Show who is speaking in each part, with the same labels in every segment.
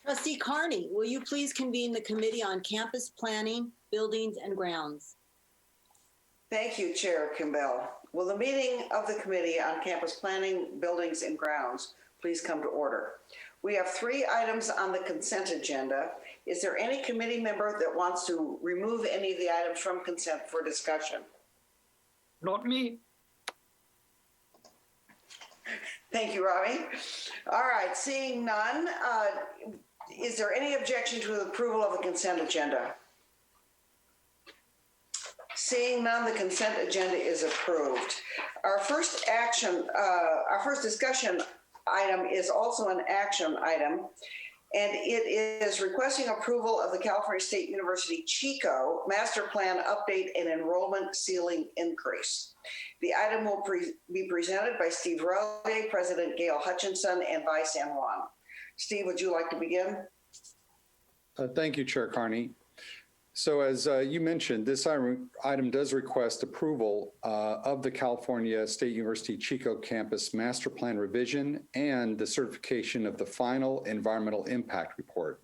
Speaker 1: Trustee Carney, will you please convene the Committee on Campus Planning, Buildings, and Grounds?
Speaker 2: Thank you, Chair Kimbell. Will the meeting of the Committee on Campus Planning, Buildings, and Grounds please come to order? We have 3 items on the consent agenda. Is there any committee member that wants to remove any of the items from consent for discussion?
Speaker 3: Not me.
Speaker 2: Thank you, Robbie. All right, seeing none, is there any objection to the approval of the consent agenda? Seeing none, the consent agenda is approved. Our first discussion item is also an action item, and it is requesting approval of the California State University Chico Master Plan Update and Enrollment Ceiling Increase. The item will be presented by Steve Rowley, President Gail Hutchinson, and Vi San Juan. Steve, would you like to begin?
Speaker 4: Thank you, Chair Carney. So as you mentioned, this item does request approval of the California State University Chico Campus Master Plan revision and the certification of the final environmental impact report.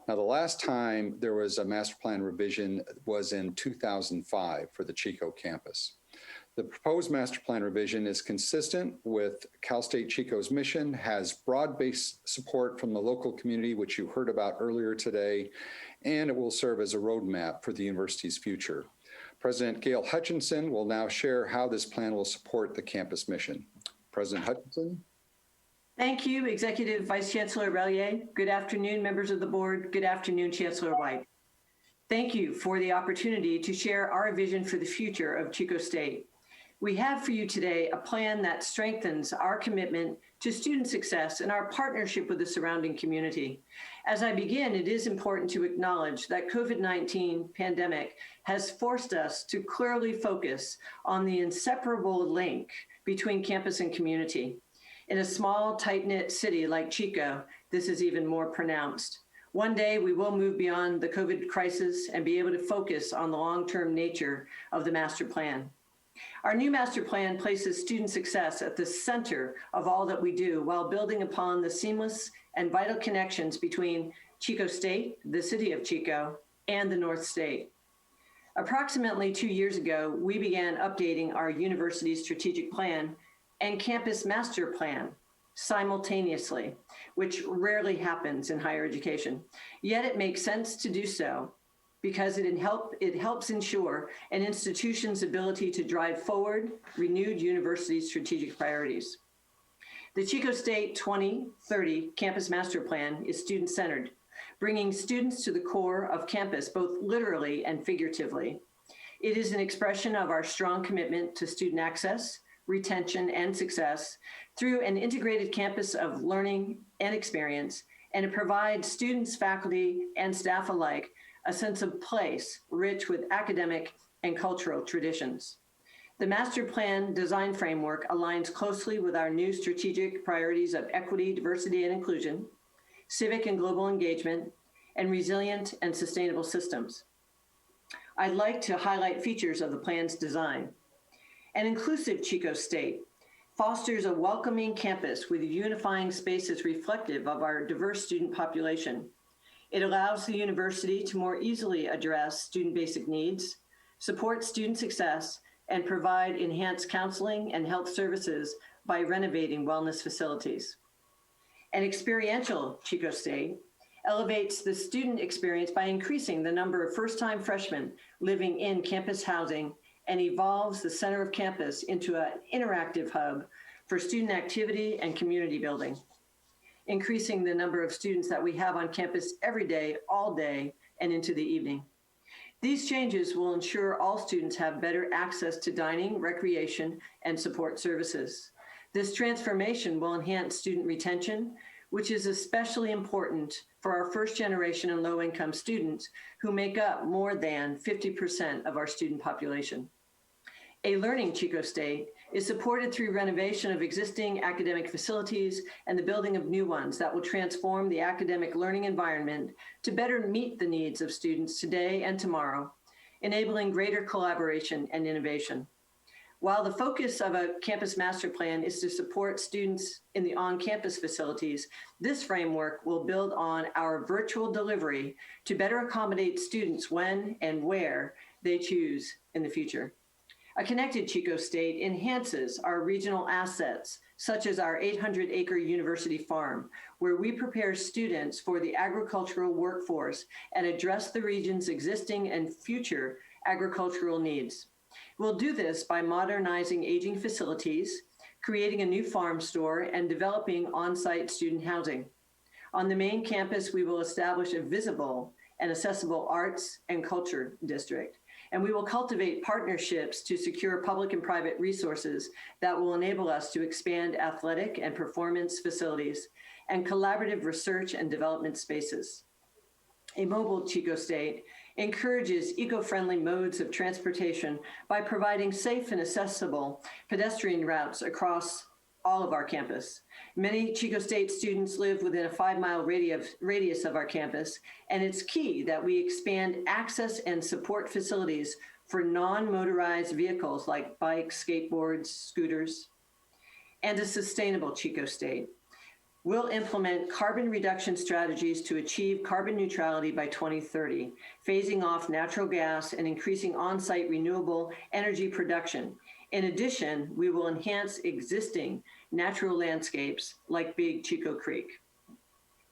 Speaker 4: Now, the last time there was a master plan revision was in 2005 for the Chico campus. The proposed master plan revision is consistent with Cal State Chico's mission, has broad-based support from the local community, which you heard about earlier today, and it will serve as a roadmap for the university's future. President Gail Hutchinson will now share how this plan will support the campus mission. President Hutchinson.
Speaker 5: Thank you, Executive Vice Chancellor Rallier. Good afternoon, members of the board. Good afternoon, Chancellor White. Thank you for the opportunity to share our vision for the future of Chico State. We have for you today a plan that strengthens our commitment to student success and our partnership with the surrounding community. As I begin, it is important to acknowledge that COVID-19 pandemic has forced us to clearly focus on the inseparable link between campus and community. In a small, tight-knit city like Chico, this is even more pronounced. One day, we will move beyond the COVID crisis and be able to focus on the long-term nature of the master plan. Our new master plan places student success at the center of all that we do while building upon the seamless and vital connections between Chico State, the city of Chico, and the North State. Approximately 2 years ago, we began updating our university's strategic plan and campus master plan simultaneously, which rarely happens in higher education. Yet it makes sense to do so because it helps ensure an institution's ability to drive forward renewed university strategic priorities. The Chico State 2030 Campus Master Plan is student-centered, bringing students to the core of campus, both literally and figuratively. It is an expression of our strong commitment to student access, retention, and success through an integrated campus of learning and experience, and it provides students, faculty, and staff alike a sense of place rich with academic and cultural traditions. The master plan design framework aligns closely with our new strategic priorities of equity, diversity, and inclusion, civic and global engagement, and resilient and sustainable systems. I'd like to highlight features of the plan's design. An inclusive Chico State fosters a welcoming campus with unifying spaces reflective of our diverse student population. It allows the university to more easily address student basic needs, support student success, and provide enhanced counseling and health services by renovating wellness facilities. An experiential Chico State elevates the student experience by increasing the number of first-time freshmen living in campus housing and evolves the center of campus into an interactive hub for student activity and community building, increasing the number of students that we have on campus every day, all day, and into the evening. These changes will ensure all students have better access to dining, recreation, and support services. This transformation will enhance student retention, which is especially important for our first generation and low-income students who make up more than 50% of our student population. A learning Chico State is supported through renovation of existing academic facilities and the building of new ones that will transform the academic learning environment to better meet the needs of students today and tomorrow, enabling greater collaboration and innovation. While the focus of a campus master plan is to support students in the on-campus facilities, this framework will build on our virtual delivery to better accommodate students when and where they choose in the future. A connected Chico State enhances our regional assets, such as our 800-acre university farm, where we prepare students for the agricultural workforce and address the region's existing and future agricultural needs. We'll do this by modernizing aging facilities, creating a new farm store, and developing on-site student housing. On the main campus, we will establish a visible and accessible arts and culture district, and we will cultivate partnerships to secure public and private resources that will enable us to expand athletic and performance facilities and collaborative research and development spaces. A mobile Chico State encourages eco-friendly modes of transportation by providing safe and accessible pedestrian routes across all of our campus. Many Chico State students live within a 5-mile radius of our campus, and it's key that we expand access and support facilities for non-motorized vehicles like bikes, skateboards, scooters, and a sustainable Chico State. We'll implement carbon reduction strategies to achieve carbon neutrality by 2030, phasing off natural gas and increasing on-site renewable energy production. In addition, we will enhance existing natural landscapes like Big Chico Creek.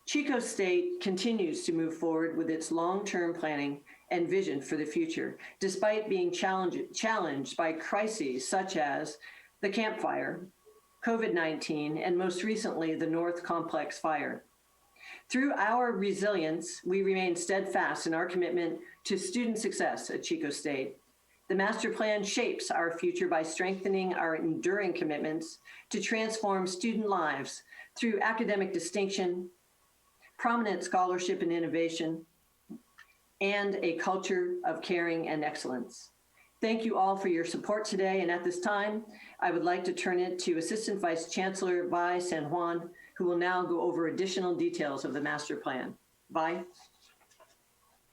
Speaker 5: Chico State continues to move forward with its long-term planning and vision for the future, despite being challenged by crises such as the Camp Fire, COVID-19, and most recently, the North Complex Fire. Through our resilience, we remain steadfast in our commitment to student success at Chico State. The master plan shapes our future by strengthening our enduring commitments to transform student lives through academic distinction, prominent scholarship and innovation, and a culture of caring and excellence. Thank you all for your support today, and at this time, I would like to turn it to Assistant Vice Chancellor Vi San Juan, who will now go over additional details of the master plan. Vi?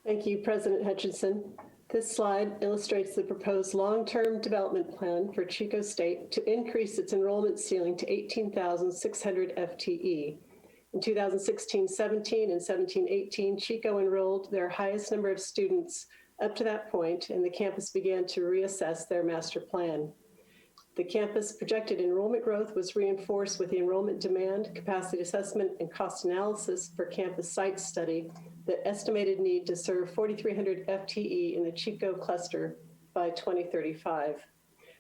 Speaker 6: Thank you, President Hutchinson. This slide illustrates the proposed long-term development plan for Chico State to increase its enrollment ceiling to 18,600 FTE. In 2016-17 and 17-18, Chico enrolled their highest number of students up to that point, and the campus began to reassess their master plan. The campus projected enrollment growth was reinforced with the enrollment demand, capacity assessment, and cost analysis for campus site study that estimated need to serve 4,300 FTE in the Chico cluster by 2035.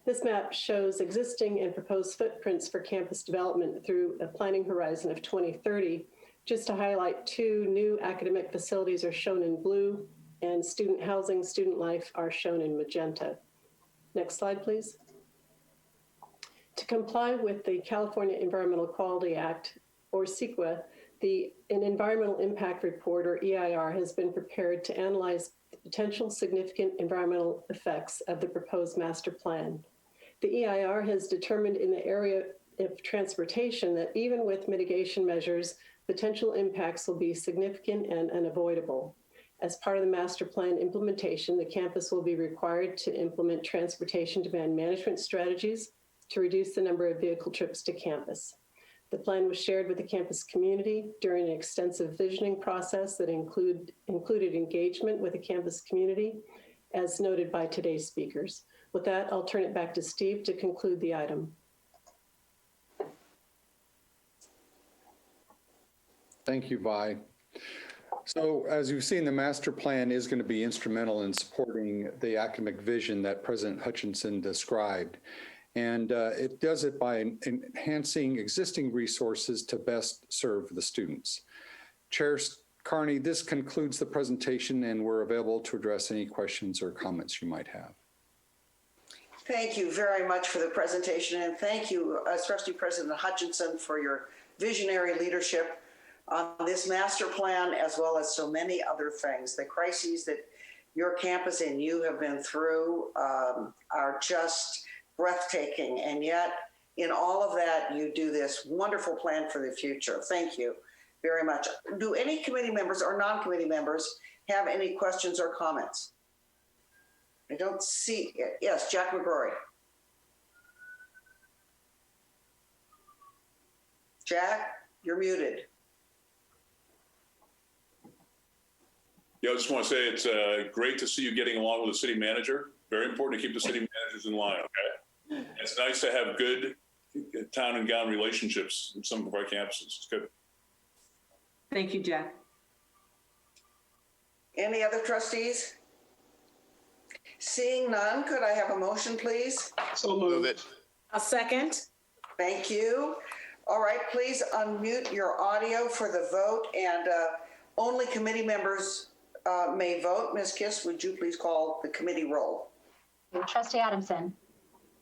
Speaker 6: This map shows existing and proposed footprints for campus development through a planning horizon of 2030. Just to highlight, 2 new academic facilities are shown in blue, and student housing, student life are shown in magenta. Next slide, please. To comply with the California Environmental Quality Act, or CEQA, an environmental impact report, or EIR, has been prepared to analyze the potential significant environmental effects of the proposed master plan. The EIR has determined in the area of transportation that even with mitigation measures, potential impacts will be significant and unavoidable. As part of the master plan implementation, the campus will be required to implement transportation demand management strategies to reduce the number of vehicle trips to campus. The plan was shared with the campus community during an extensive visioning process that included engagement with the campus community, as noted by today's speakers. With that, I'll turn it back to Steve to conclude the item.
Speaker 4: Thank you, Vi. So as you've seen, the master plan is going to be instrumental in supporting the academic vision that President Hutchinson described. And it does it by enhancing existing resources to best serve the students. Chair Carney, this concludes the presentation, and we're available to address any questions or comments you might have.
Speaker 2: Thank you very much for the presentation, and thank you, especially President Hutchinson, for your visionary leadership on this master plan, as well as so many other things. The crises that your campus and you have been through are just breathtaking, and yet in all of that, you do this wonderful plan for the future. Thank you very much. Do any committee members or non-committee members have any questions or comments? I don't see it. Yes, Jack McGrory. Jack, you're muted.
Speaker 7: Yeah, I just want to say it's great to see you getting along with the city manager. Very important to keep the city managers in line, okay? It's nice to have good town and gown relationships in some of our campuses. It's good.
Speaker 5: Thank you, Jack.
Speaker 2: Any other trustees? Seeing none, could I have a motion, please?
Speaker 3: So
Speaker 8: Move it.
Speaker 1: A second?
Speaker 2: Thank you. All right, please unmute your audio for the vote, and only committee members may vote. Ms. Kiss, would you please call the committee roll?
Speaker 9: Trustee Adamson.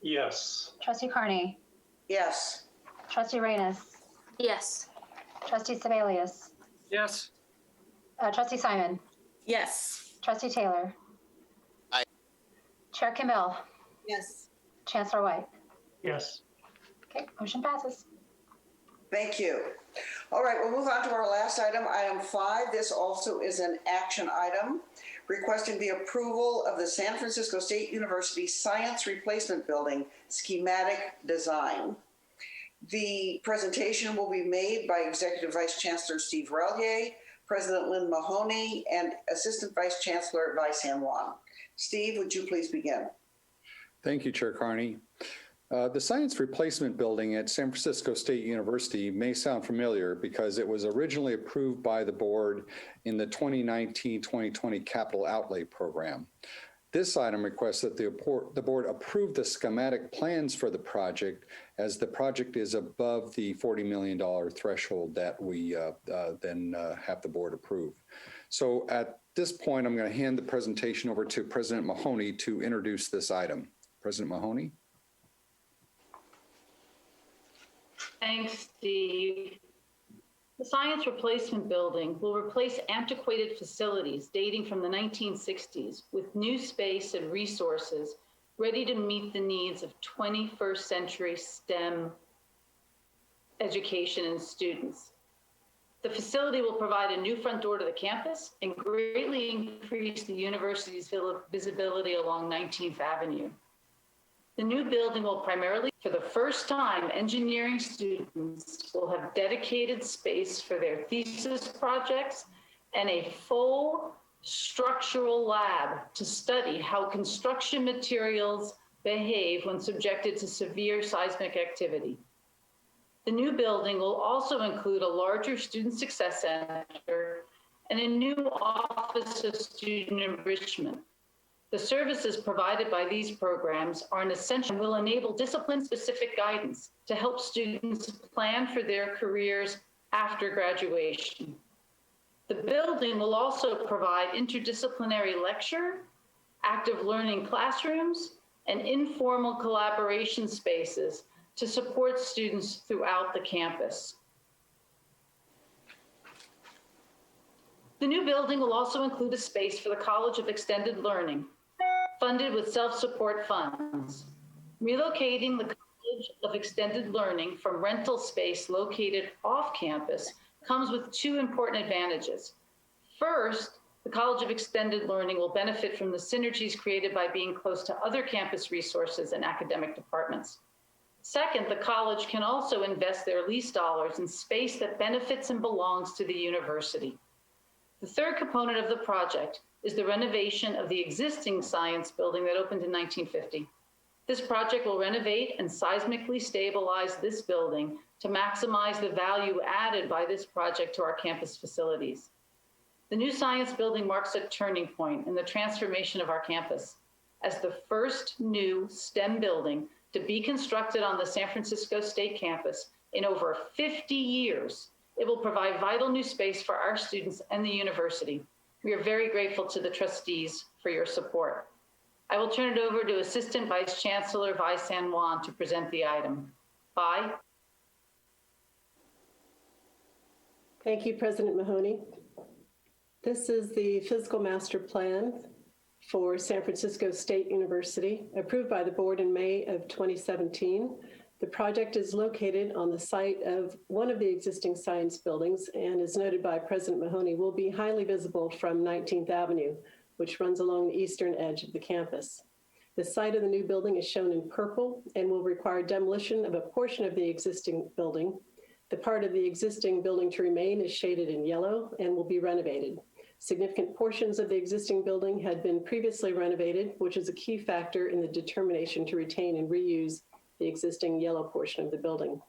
Speaker 3: yes.
Speaker 9: Trustee Carney.
Speaker 2: Yes.
Speaker 9: Trustee Reyes.
Speaker 10: Yes.
Speaker 9: Trustee Sebelius.
Speaker 3: Yes.
Speaker 9: Trustee Simon.
Speaker 1: Yes.
Speaker 9: Trustee Taylor.
Speaker 8: Aye.
Speaker 9: Chair Kimball.
Speaker 1: Yes.
Speaker 9: Chancellor White.
Speaker 3: Yes.
Speaker 9: Okay, motion passes.
Speaker 2: Thank you. All right, we'll move on to our last item, item 5. This also is an action item requesting the approval of the San Francisco State University Science Replacement Building schematic design. The presentation will be made by Executive Vice Chancellor Steve Rallier, President Lynn Mahoney, and Assistant Vice Chancellor Vi San Juan. Steve, would you please begin?
Speaker 4: Thank you, Chair Carney. The Science Replacement Building at San Francisco State University may sound familiar because it was originally approved by the board in the 2019-2020 Capital Outlay Program. This item requests that the board approve the schematic plans for the project, as the project is above the $40 million threshold that we then have the board approve. So at this point, I'm going to hand the presentation over to President Mahoney to introduce this item. President Mahoney.
Speaker 11: Thanks, Steve. The Science Replacement Building will replace antiquated facilities dating from the 1960s with new space and resources ready to meet the needs of 21st century STEM education and students. The facility will provide a new front door to the campus and greatly increase the university's visibility along 19th Avenue. The new building will primarily, for the first time, engineering students will have dedicated space for their thesis projects and a full structural lab to study how construction materials behave when subjected to severe seismic activity. The new building will also include a larger student success center and a new office of student enrichment. The services provided by these programs are an essential and will enable discipline-specific guidance to help students plan for their careers after graduation. The building will also provide interdisciplinary lecture, active learning classrooms, and informal collaboration spaces to support students throughout the campus. The new building will also include a space for the College of Extended Learning, funded with self-support funds. Relocating the College of Extended Learning from rental space located off campus comes with two important advantages. First, the College of Extended Learning will benefit from the synergies created by being close to other campus resources and academic departments. Second, the college can also invest their lease dollars in space that benefits and belongs to the university. The third component of the project is the renovation of the existing science building that opened in 1950. This project will renovate and seismically stabilize this building to maximize the value added by this project to our campus facilities. The new science building marks a turning point in the transformation of our campus. As the first new STEM building to be constructed on the San Francisco State campus in over 50 years, it will provide vital new space for our students and the university. We are very grateful to the trustees for your support. I will turn it over to Assistant Vice Chancellor Vi San Juan to present the item. Vi?
Speaker 6: Thank you, President Mahoney. This is the physical master plan for San Francisco State University, approved by the board in May of 2017. The project is located on the site of one of the existing science buildings and, as noted by President Mahoney, will be highly visible from 19th Avenue, which runs along the eastern edge of the campus. The site of the new building is shown in purple and will require demolition of a portion of the existing building. The part of the existing building to remain is shaded in yellow and will be renovated. Significant portions of the existing building had been previously renovated, which is a key factor in the determination to retain and reuse the existing yellow portion of the building.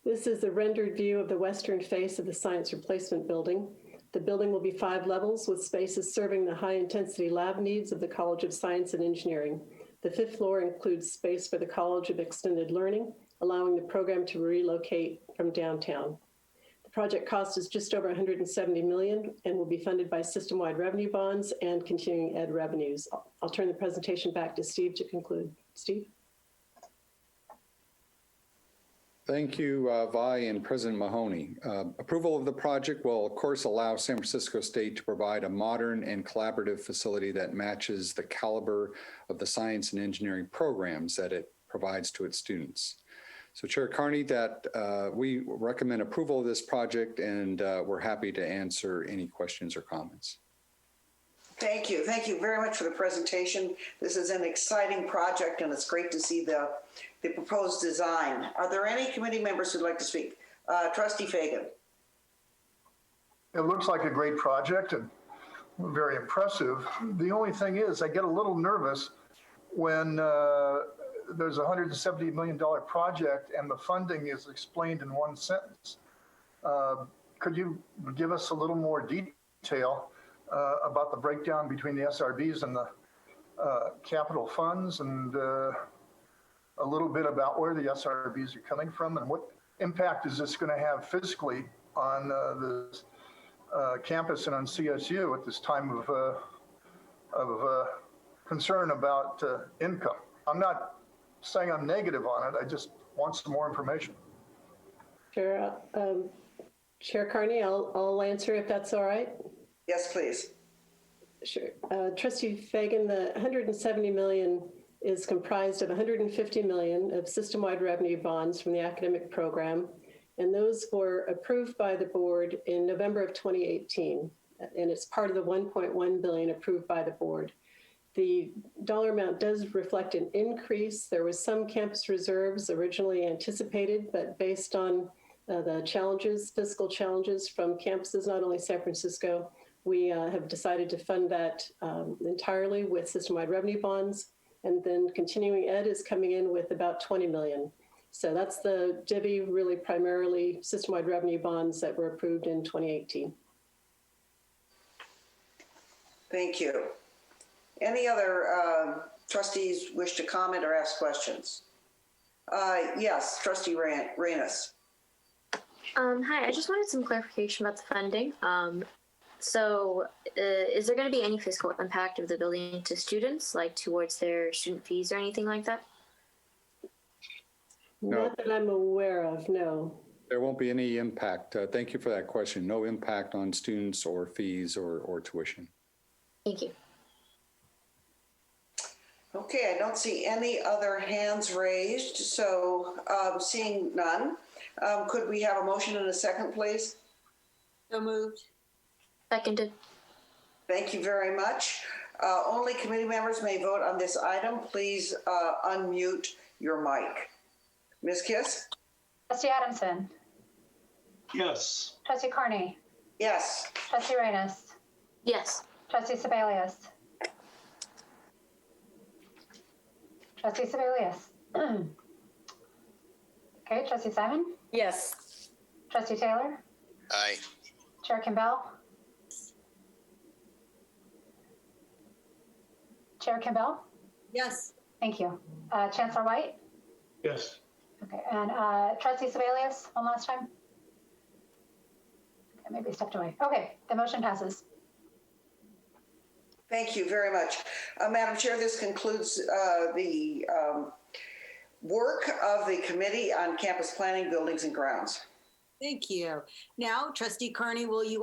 Speaker 6: This is the rendered view of the western face of the Science Replacement Building. The building will be 5 levels with spaces serving the high-intensity lab needs of the College of Science and Engineering. The 5th floor includes space for the College of Extended Learning, allowing the program to relocate from downtown. The project cost is just over $170 million and will be funded by system-wide revenue bonds and continuing ed revenues. I'll turn the presentation back to Steve to conclude. Steve?
Speaker 4: Thank you, Vi and President Mahoney. Approval of the project will, of course, allow San Francisco State to provide a modern and collaborative facility that matches the caliber of the science and engineering programs that it provides to its students. So Chair Carney, we recommend approval of this project, and we're happy to answer any questions or comments.
Speaker 2: Thank you. Thank you very much for the presentation. This is an exciting project, and it's great to see the proposed design. Are there any committee members who'd like to speak? Trustee Fagan.
Speaker 8: It looks like a great project and very impressive. The only thing is I get a little nervous when there's a $170 million project and the funding is explained in one sentence. Could you give us a little more detail about the breakdown between the SRBs and the capital funds, and a little bit about where the SRBs are coming from and what impact is this going to have physically on the campus and on CSU at this time of concern about income? I'm not saying I'm negative on it. I just want some more information.
Speaker 6: Sure. Chair Carney, I'll answer if that's all right.
Speaker 2: Yes, please.
Speaker 6: Sure. Trustee Fagan, the $170 million is comprised of $150 million of system-wide revenue bonds from the academic program, and those were approved by the board in November of 2018, and it's part of the $1.1 billion approved by the board. The dollar amount does reflect an increase. There was some campus reserves originally anticipated, but based on the challenges, fiscal challenges from campuses, not only San Francisco, we have decided to fund that entirely with system-wide revenue bonds. And then continuing ed is coming in with about $20 million. So that's the divvy, really primarily system-wide revenue bonds that were approved in 2018.
Speaker 2: Thank you. Any other trustees wish to comment or ask questions? Yes, Trustee Reyes.
Speaker 10: Hi, I just wanted some clarification about the funding. So is there going to be any fiscal impact of the building to students, like towards their student fees or anything like that?
Speaker 4: No.
Speaker 6: Not that I'm aware of, no.
Speaker 4: There won't be any impact. Thank you for that question. No impact on students or fees or tuition.
Speaker 10: Thank you.
Speaker 2: Okay, I don't see any other hands raised, so seeing none, could we have a motion in a second, please?
Speaker 1: So moved.
Speaker 10: Seconded.
Speaker 2: Thank you very much. Only committee members may vote on this item. Please unmute your mic. Ms. Kiss?
Speaker 9: Trustee Adamson.
Speaker 3: Yes.
Speaker 9: Trustee Carney.
Speaker 2: Yes.
Speaker 9: Trustee Reyes.
Speaker 10: Yes.
Speaker 9: Trustee Sebelius. Trustee Sebelius. Okay, Trustee Simon.
Speaker 1: Yes.
Speaker 9: Trustee Taylor.
Speaker 12: Aye.
Speaker 9: Chair Campbell. Chair Campbell.
Speaker 1: Yes.
Speaker 9: Thank you. Chancellor White.
Speaker 3: Yes.
Speaker 9: Okay, and Trustee Sebelius, one last time. Okay, maybe he stepped away. Okay, the motion passes.
Speaker 2: Thank you very much. Madam Chair, this concludes the work of the Committee on Campus Planning, Buildings and Grounds.
Speaker 1: Thank you. Now, Trustee Carney, will you